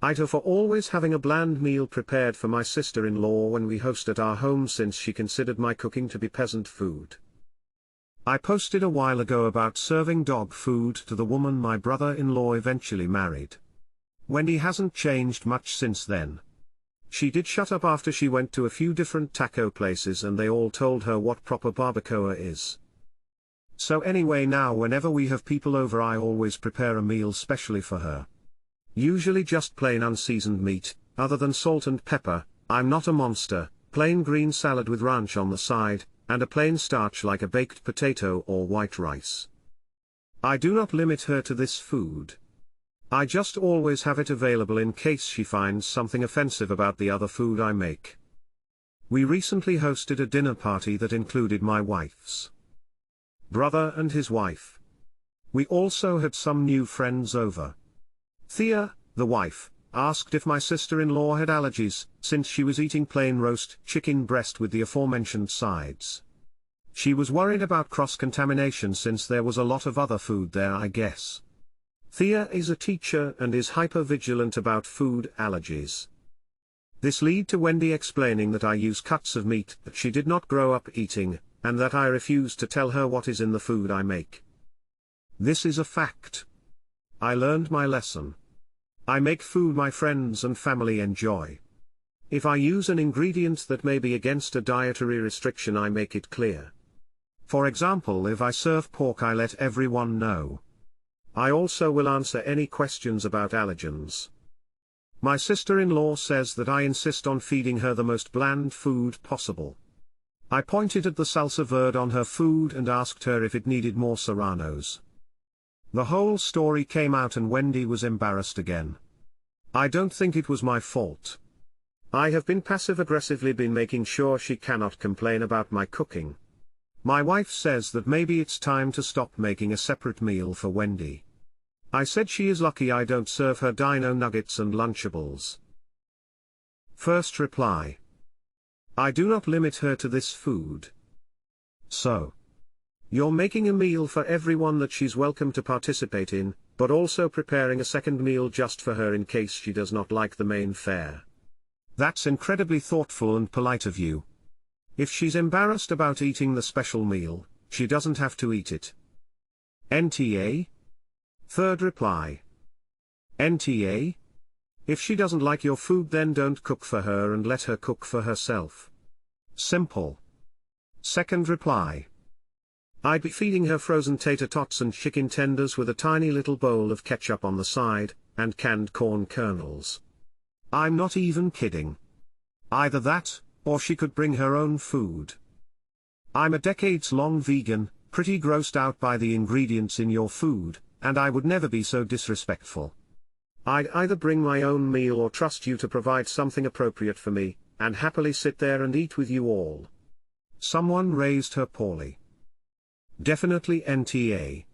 AITA for always having a bland meal prepared for my sister-in-law when we host at our home since she considered my cooking to be peasant food. I posted a while ago about serving dog food to the woman my brother-in-law eventually married. Wendy hasn't changed much since then. She did shut up after she went to a few different taco places and they all told her what proper barbacoa is. So anyway, now whenever we have people over I always prepare a meal specially for her. Usually just plain unseasoned meat, other than salt and pepper, I'm not a monster, plain green salad with ranch on the side, and a plain starch like a baked potato or white rice. I do not limit her to this food. I just always have it available in case she finds something offensive about the other food I make. We recently hosted a dinner party that included my wife's brother and his wife. We also had some new friends over. Thea, the wife, asked if my sister-in-law had allergies, since she was eating plain roast chicken breast with the aforementioned sides. She was worried about cross-contamination since there was a lot of other food there, I guess. Thea is a teacher and is hyper-vigilant about food allergies. This led to Wendy explaining that I use cuts of meat that she did not grow up eating, and that I refuse to tell her what is in the food I make. This is a fact. I learned my lesson. I make food my friends and family enjoy. If I use an ingredient that may be against a dietary restriction, I make it clear. For example, if I serve pork, I let everyone know. I also will answer any questions about allergens. My sister-in-law says that I insist on feeding her the most bland food possible. I pointed at the salsa verde on her food and asked her if it needed more serranos. The whole story came out and Wendy was embarrassed again. I don't think it was my fault. I have been passive-aggressively making sure she cannot complain about my cooking. My wife says that maybe it's time to stop making a separate meal for Wendy. I said she is lucky I don't serve her dino nuggets and Lunchables. First reply. I do not limit her to this food. So, you're making a meal for everyone that she's welcome to participate in, but also preparing a second meal just for her in case she does not like the main fare. That's incredibly thoughtful and polite of you. If she's embarrassed about eating the special meal, she doesn't have to eat it. NTA? Third reply. NTA? If she doesn't like your food, then don't cook for her and let her cook for herself. Simple. Second reply. I'd be feeding her frozen tater tots and chicken tenders with a tiny little bowl of ketchup on the side, and canned corn kernels. I'm not even kidding. Either that, or she could bring her own food. I'm a decades-long vegan, pretty grossed out by the ingredients in your food, and I would never be so disrespectful. I'd either bring my own meal or trust you to provide something appropriate for me, and happily sit there and eat with you all. Someone raised her poorly. Definitely NTA.